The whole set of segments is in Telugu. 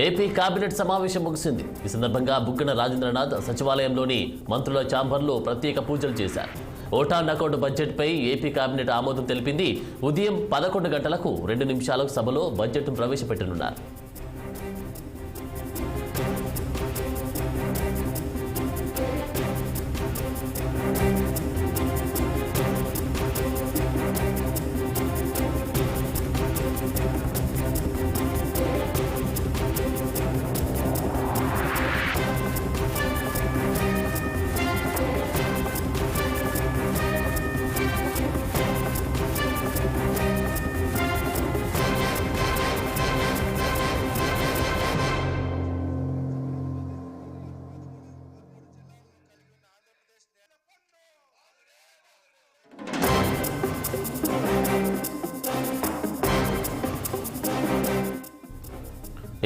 ఏపీ కేబినెట్ సమావేశం ముగిసింది. ఈ సందర్భంగా బుగ్గన రాజేంద్రనాథ్ సచివాలయంలోని మంత్రుల ఛాంబర్లో ప్రత్యేక పూజలు చేశారు. ఓటా నకౌట్ బడ్జెట్పై ఏపీ కేబినెట్ ఆమోదం తెలిపింది. ఉదయం 11 గంటలకు 2 నిమిషాలకు సభలో బడ్జెట్ను ప్రవేశపెట్టనున్నారు.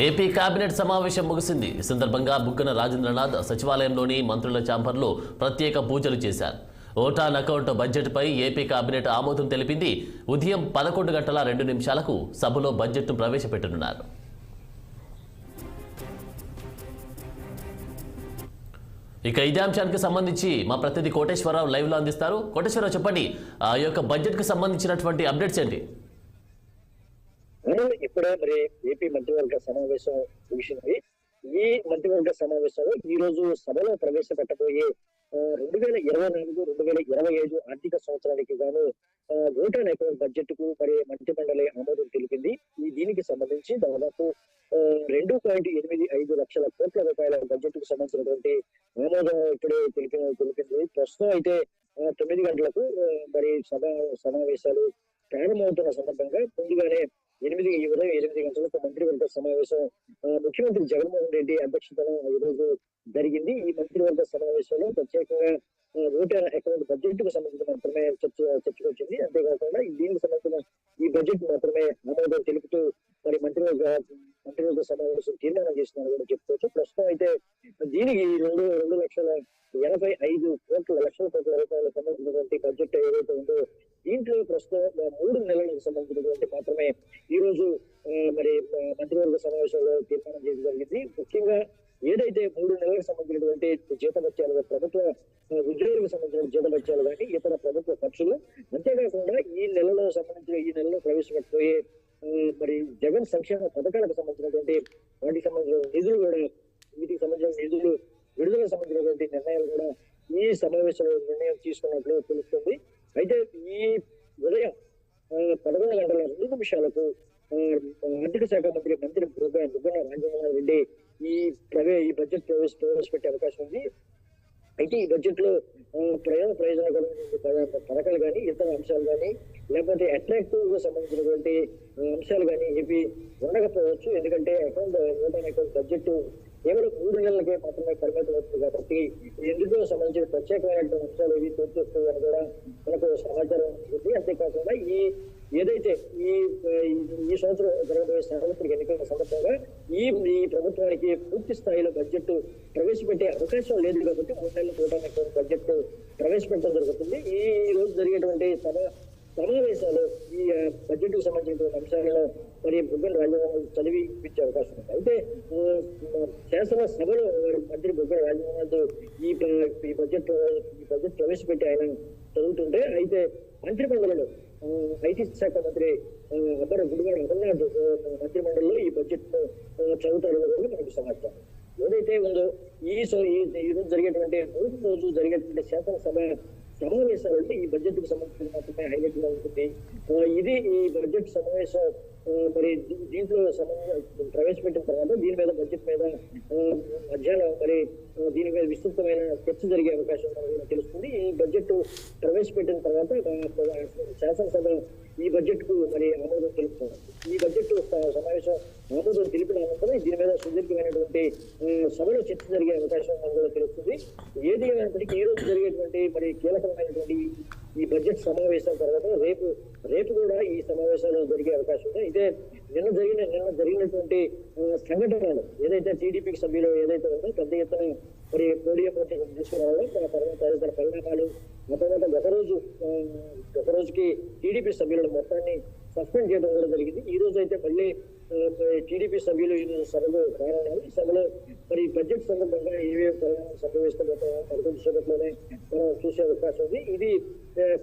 ఏపీ కేబినెట్ సమావేశం ముగిసింది. ఈ సందర్భంగా బుగ్గన రాజేంద్రనాథ్ సచివాలయంలోని మంత్రుల ఛాంబర్లో ప్రత్యేక పూజలు చేశారు. ఓటా నకౌట్ బడ్జెట్పై ఏపీ కేబినెట్ ఆమోదం తెలిపింది. ఉదయం 11 గంటల 2 నిమిషాలకు సభలో బడ్జెట్ను ప్రవేశపెట్టనున్నారు. ఇక ఇదే అంశానికి సంబంధించి మా ప్రతినిధి కోటేశ్వరరావు లైవ్ లో అందిస్తారు. కోటేశ్వరరావు, చెప్పండి, ఆ యొక్క బడ్జెట్ కు సంబంధించినటువంటి అప్డేట్స్ ఏంటి? ఇప్పుడే మరి ఏపీ మంత్రివర్గ సమావేశం ముగిసింది. ఈ మంత్రివర్గ సమావేశంలో ఈ రోజు సభలో ప్రవేశపెట్టబోయే 2024-2025 ఆర్థిక సంవత్సరానికి గాను ఓటా అకౌంట్ బడ్జెట్ కు మరి మంత్రిమండలి ఆమోదం తెలిపింది. దీనికి సంబంధించి దాదాపు 2.85 లక్షల కోట్ల రూపాయల బడ్జెట్ కు సంబంధించినటువంటి ఆమోదం ఇప్పుడే తెలిపింది. ప్రస్తుతం అయితే 9 గంటలకు మరి సమావేశాలు ప్రారంభమవుతున్న సందర్భంగా ముందుగానే ఉదయం 8 గంటలకు మంత్రివర్గ సమావేశం ముఖ్యమంత్రి జగన్మోహన్ రెడ్డి అధ్యక్షతన ఈ రోజు జరిగింది. ఈ మంత్రివర్గ సమావేశంలో ప్రత్యేకంగా ఓటా అకౌంట్ బడ్జెట్ కు సంబంధించిన మాత్రమే చర్చకు వచ్చింది. అంతేకాకుండా దీనికి సంబంధించిన ఈ బడ్జెట్ మాత్రమే ఆమోదం తెలుపుతూ మరి మంత్రివర్గ సమావేశం తీర్మానం చేస్తున్నారు కూడా చెప్పుకోవచ్చు. ప్రస్తుతం అయితే దీనికి 2,85 లక్షల కోట్ల రూపాయలకు సంబంధించినటువంటి బడ్జెట్ ఏదైతే ఉందో దీంట్లో ప్రస్తుతం 3 నెలలకు సంబంధించినటువంటి మాత్రమే ఈ రోజు మరి మంత్రివర్గ సమావేశంలో తీర్మానం చేయడం జరిగింది. ముఖ్యంగా ఏదైతే 3 నెలలకు సంబంధించినటువంటి జీతభత్యాలు, ప్రభుత్వ ఉద్యోగులకు సంబంధించిన జీతభత్యాలు కానీ ఇతర ప్రభుత్వ ఖర్చులు, అంతేకాకుండా ఈ నెలలో ప్రవేశపెట్టబోయే మరి జగన్ సంక్షేమ పథకాలకు సంబంధించినటువంటి వీటికి సంబంధించిన నిధులు విడుదలకు సంబంధించినటువంటి నిర్ణయాలు కూడా ఈ సమావేశంలో నిర్ణయం తీసుకున్నట్లు తెలుస్తుంది. అయితే ఈ ఉదయం 11 గంటల 2 నిమిషాలకు ఆర్థిక శాఖ మంత్రి బుగ్గన రాజేంద్రనాథ్ రెడ్డి ఈ బడ్జెట్ ప్రవేశపెట్టే అవకాశం ఉంది. అయితే ఈ బడ్జెట్ లో ప్రయోజనకరమైన పథకాలు కానీ ఇతర అంశాలు కానీ లేకపోతే అట్రాక్టివ్ గా సంబంధించినటువంటి అంశాలు కానీ ఏపీ ఉండకపోవచ్చు. ఎందుకంటే ఓటా అకౌంట్ బడ్జెట్ కేవలం 3 నెలలకే మాత్రమే పరిమితం అవుతుంది కాబట్టి ఎందుకు సంబంధించిన ప్రత్యేకమైనటువంటి అంశాలు ఏవి తోచేస్తుందని కూడా మనకు సమాచారం ఉంటుంది. అంతేకాకుండా ఏదైతే ఈ సంవత్సరం జరగబోయే సార్వత్రిక ఎన్నికల సందర్భంగా ఈ ప్రభుత్వానికి పూర్తి స్థాయిలో బడ్జెట్ ప్రవేశపెట్టే అవకాశం లేదు కాబట్టి 3 నెలల ఓటా అకౌంట్ బడ్జెట్ ప్రవేశపెట్టడం జరుగుతుంది. ఈ రోజు జరిగేటువంటి సమావేశాలు ఈ బడ్జెట్ కు సంబంధించినటువంటి అంశాలను మరి బుగ్గన రాజేంద్రనాథ్ చదివించే అవకాశం ఉంది. అయితే శాసనసభలో మంత్రి బుగ్గన రాజేంద్రనాథ్ ఈ బడ్జెట్ ప్రవేశపెట్టి ఆయన చదువుతుంటే, అయితే మంత్రిమండలిలో ఐటీ శాఖ మంత్రి గుడివాడ అమర్నాథ్ మంత్రిమండలిలో ఈ బడ్జెట్ చదువుతారని కూడా మనకు సమాచారం. ఏదైతే ఉందో ఈ రోజు జరిగేటువంటి రోజు జరిగేటువంటి శాసనసభ సమావేశాలు అంటే ఈ బడ్జెట్ కు సంబంధించిన మాత్రమే హైలైట్ గా ఉంటుంది. ఈ బడ్జెట్ సమావేశం మరి దీంట్లో ప్రవేశపెట్టిన తర్వాత దీని మీద బడ్జెట్ మీద మధ్యాహ్నం మరి దీని మీద విస్తృతమైన చర్చ జరిగే అవకాశం మనకు తెలుస్తుంది. ఈ బడ్జెట్ ప్రవేశపెట్టిన తర్వాత శాసనసభ ఈ బడ్జెట్ కు మరి ఆమోదం తెలుపుతున్నారు. ఈ బడ్జెట్ సమావేశం ఆమోదం తెలిపిన అనంతరం దీని మీద సుదీర్ఘమైనటువంటి సభలో చర్చ జరిగే అవకాశం మనకు తెలుస్తుంది. ఏది ఏమైనప్పటికీ ఈ రోజు జరిగేటువంటి మరి కీలకమైనటువంటి ఈ బడ్జెట్ సమావేశం తర్వాత రేపు కూడా ఈ సమావేశాలు జరిగే అవకాశం ఉంది. అయితే నిన్న జరిగినటువంటి సంఘటనలు ఏదైతే టీడీపీకి సభ్యులు ఏదైతే ఉందో పెద్ద ఎత్తున మరి పోడియం తీసుకురావడం, తర్వాత తదితర పరిణామాలు ఆ తర్వాత ఒక రోజుకి టీడీపీ సభ్యులను మొత్తాన్ని సస్పెండ్ చేయడం కూడా జరిగింది. ఈ రోజు అయితే మళ్ళీ టీడీపీ సభ్యులు ఈ సభలో కారణాలు ఈ సభలో మరి బడ్జెట్ సందర్భంగా ఏవేవి పరిణామాలు సంభవిస్తుంటాయో మరికొద్దిసేపట్లోనే మనం చూసే అవకాశం ఉంది. ఇది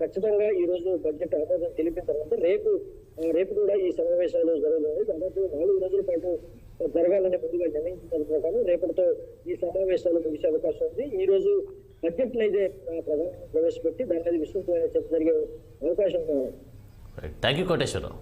ఖచ్చితంగా ఈ రోజు బడ్జెట్ ఆమోదం తెలిపిన తర్వాత రేపు కూడా ఈ సమావేశాలు జరగనున్నాయి. దాదాపు 4 రోజుల పాటు జరగాలని ముందుగా నిర్ణయించిన ప్రకారం రేపటితో ఈ సమావేశాలు ముగిసే అవకాశం ఉంది. ఈ రోజు బడ్జెట్ అయితే ప్రధాని ప్రవేశపెట్టి దాని మీద విస్తృతమైన చర్చ జరిగే అవకాశం ఉంది. Thank you Koteswararao.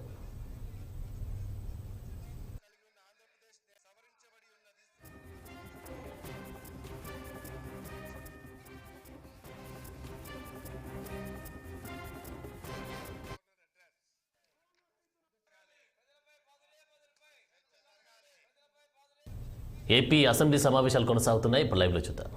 AP assembly సమావేశాలు కొనసాగుతున్నాయి. ఇప్పుడు లైవ్లో చూద్దాం.